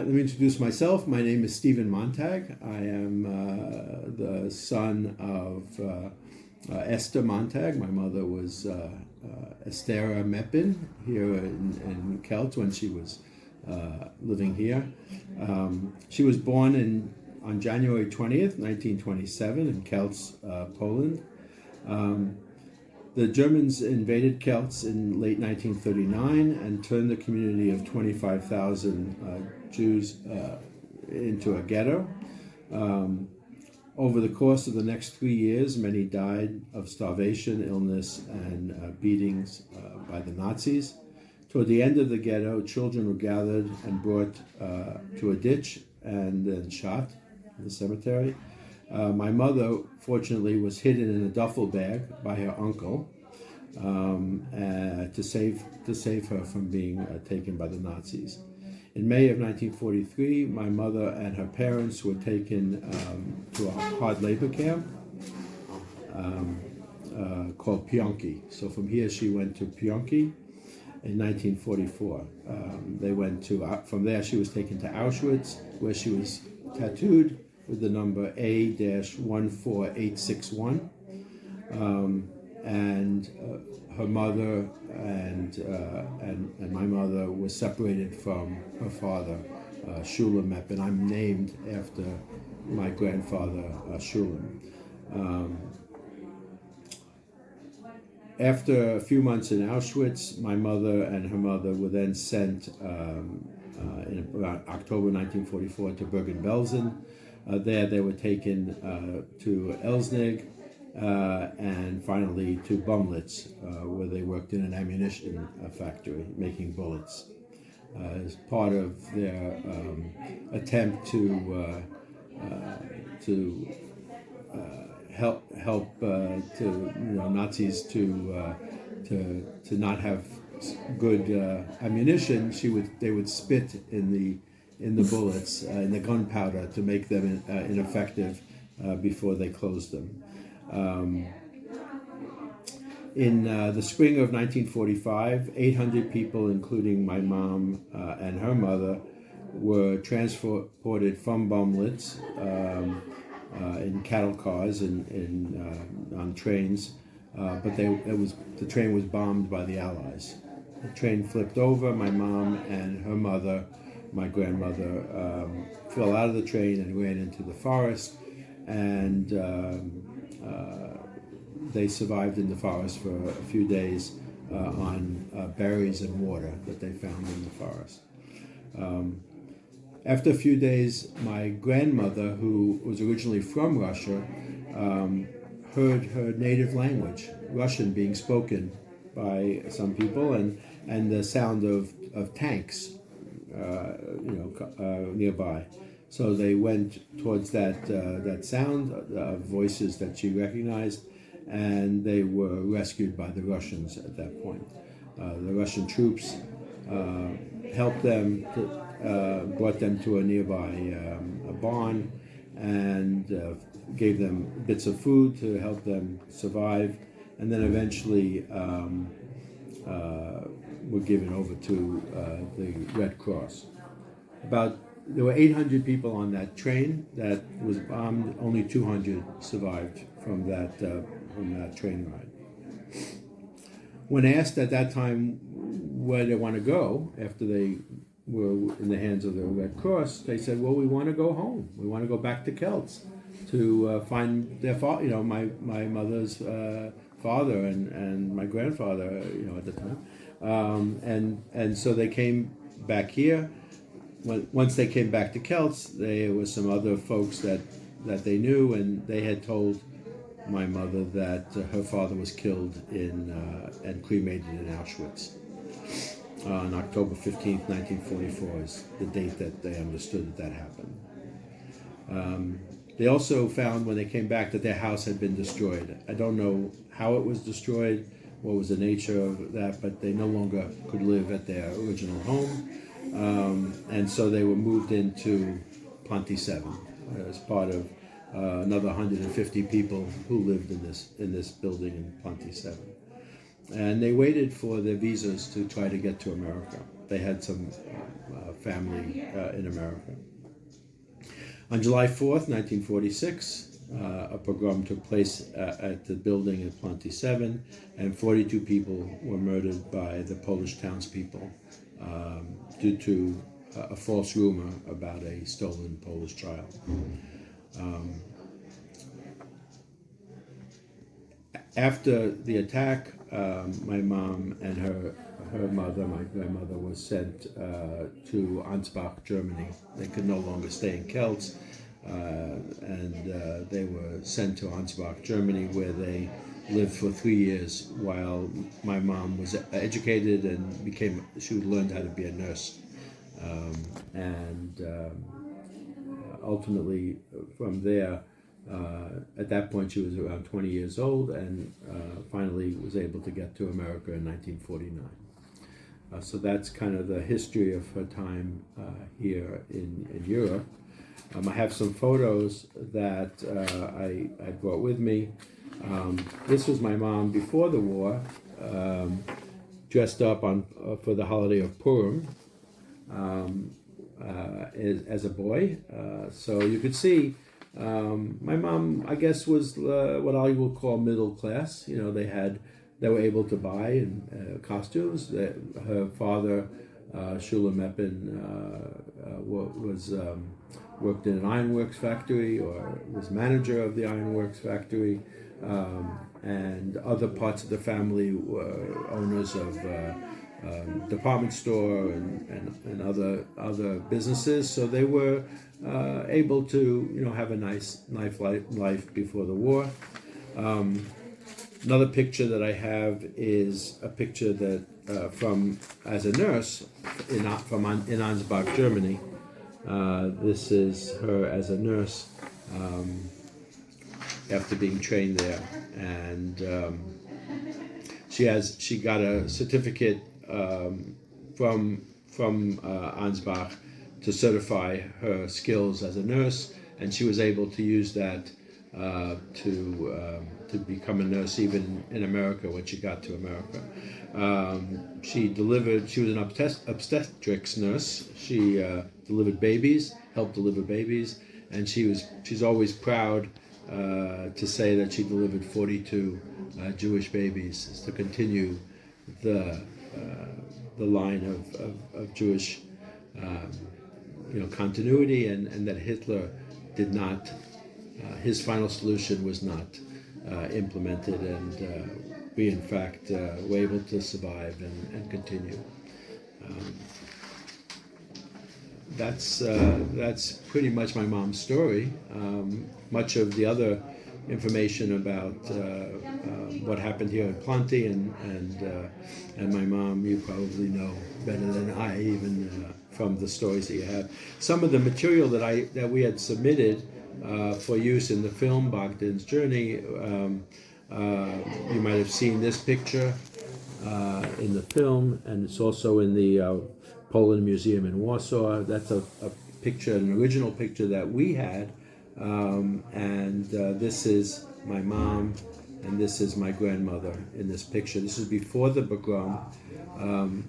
Let me introduce myself. My name is Steven Montag. I am the son of Ester Montag. My mother was Ester Montag here in Kielcach when she was living here. She was born on January 20th, 1927 in Kielcach, Poland. The Germans invaded Kielcach in late 1939 and turned the community of 25,000 Jews into a ghetto. Over the course of the next 3 years, many died of starvation, illness, and beatings by the Nazis. Toward the end of the ghetto, children were gathered and brought to a ditch and then shot in the cemetery. My mother, fortunately, was hidden in a duffel bag by her uncle to save her from being taken by the Nazis. In May of 1943, my mother and her parents were taken to a hard labor camp called Pionki. So from here, she went to Pionki in 1944. From there, she was taken to Auschwitz, where she was tattooed with the number A-14861, and her mother and my mother were separated from her father, Shulam, and I'm named after my grandfather, Shulam. After a few months in Auschwitz, my mother and her mother were then sent in about October 1944 to Bergen-Belsen. There they were taken to Elsnig and finally to Bumlitz, where they worked in an ammunition factory making bullets. As part of their attempt to help Nazis to not have good ammunition, they would spit in the bullets, in the gunpowder, to make them ineffective before they closed them. In the spring of 1945, 800 people, including my mom and her mother, were transported from Bumlitz in cattle cars on trains, but the train was bombed by the Allies. The train flipped over. My mom and her mother, my grandmother, fell out of the train and ran into the forest, and they survived in the forest for a few days on berries and water that they found in the forest. After a few days, my grandmother, who was originally from Russia, heard her native language, Russian, being spoken by some people, and the sound of tanks nearby. So they went towards that sound, voices that she recognized, and they were rescued by the Russians at that point. The Russian troops helped them, brought them to a nearby barn, and gave them bits of food to help them survive, and then eventually were given over to the Red Cross. There were 800 people on that train that was bombed. Only 200 survived from that train ride. When asked at that time where they want to go after they were in the hands of the Red Cross, they said, "Well, we want to go home. We want to go back to Kielcach to find their father. My mother's father and my grandfather. At the time, and so they came back here." Once they came back to Kielcach, there were some other folks that they knew, and they had told my mother that her father was killed and cremated in Auschwitz on October 15th, 1944 is the date that they understood that happened. They also found when they came back that their house had been destroyed. I don't know how it was destroyed, what was the nature of that, but they no longer could live at their original home. And so they were moved into Planty 7 as part of another 150 people who lived in this building in Planty 7. And they waited for their visas to try to get to America. they had some family in America. On July 4th, 1946, a pogrom took place at the building at Planty 7, and 42 people were murdered by the Polish townspeople due to a false rumor about a stolen Polish child. After the attack, my mom and her mother, my grandmother, was sent to Ansbach, Germany. They could no longer stay in Kielcach, and they were sent to Ansbach, Germany, where they lived for 3 years while my mom was educated and she learned how to be a nurse. Ultimately, from there, at that point she was around 20 years old, and finally was able to get to America in 1949. So that's kind of the history of her time here in Europe. I have some photos that I brought with me. This was my mom before the war, dressed up for the holiday of Purim as a boy. So you could see my mom, I guess, was what I will call middle class. You know, they were able to buy costumes. Her father, Shula Meppen, worked in an ironworks factory, or was manager of the ironworks factory, and other parts of the family were owners of department store and other businesses. So they were able to have a nice life before the war. Another picture that I have is a picture that from as a nurse in Ansbach, Germany. This is her as a nurse after being trained there, and she got a certificate from Ansbach to certify her skills as a nurse, and she was able to use that to become a nurse even in America when she got to America. She was an obstetrics nurse. She delivered babies, helped deliver babies, and she's always proud to say that she delivered 42 Jewish babies to continue the line of Jewish continuity, and that Hitler did not, his final solution was not implemented, and we in fact were able to survive and continue. That's pretty much my mom's story. Much of the other information about what happened here in Planty and my mom, you probably know better than I, even from the stories that you have. Some of the material that we had submitted for use in the film Bogdan's Journey, you might have seen this picture in the film, and it's also in the Poland Museum in Warsaw. That's a picture, an original picture that we had, and this is my mom, and this is my grandmother in this picture. This is before the pogrom.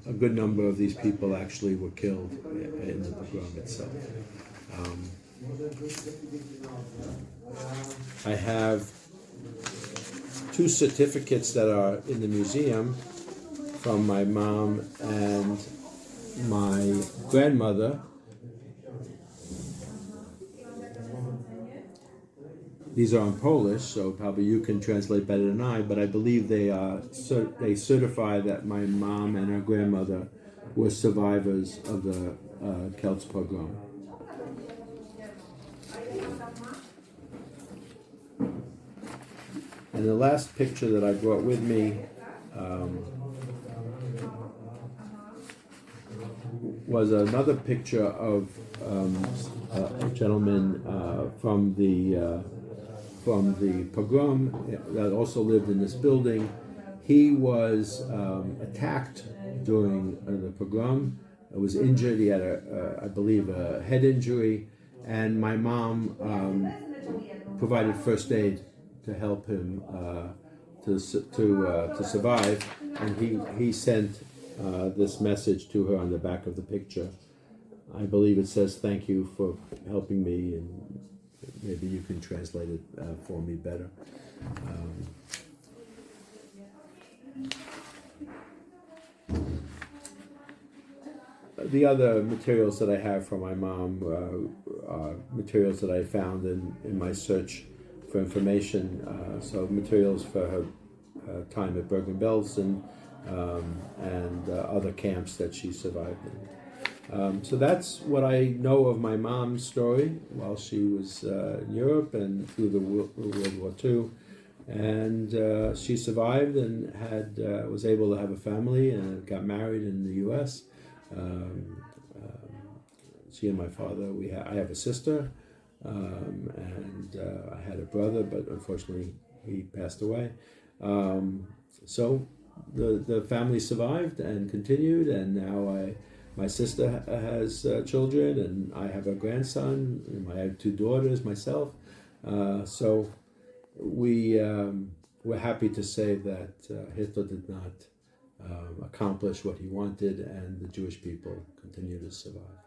A good number of these people actually were killed in the pogrom itself. I have two certificates that are in the museum from my mom and my grandmother. These are in Polish, so probably you can translate better than I, but I believe they certify that my mom and her grandmother were survivors of the Kielce pogrom. And the last picture that I brought with me was another picture of a gentleman from the pogrom that also lived in this building. He was attacked during the pogrom. Was injured. He had I believe, a head injury, and my mom provided first aid to help him to survive, and he sent this message to her on the back of the picture. I believe it says, "Thank you for helping me," and maybe you can translate it for me better. The other materials that I have from my mom are materials that I found in my search for information. So materials for her time at Bergen-Belsen and other camps that she survived in. So that's what I know of my mom's story while she was in Europe and through the World War II. And she survived and was able to have a family and got married in the U.S. She and my father, I have a sister, and I had a brother, but unfortunately he passed away. So the family survived and continued, and now my sister has children, and I have a grandson, and I have 2 daughters myself. So we're happy to say that Hitler did not accomplish what he wanted, and the Jewish people continue to survive.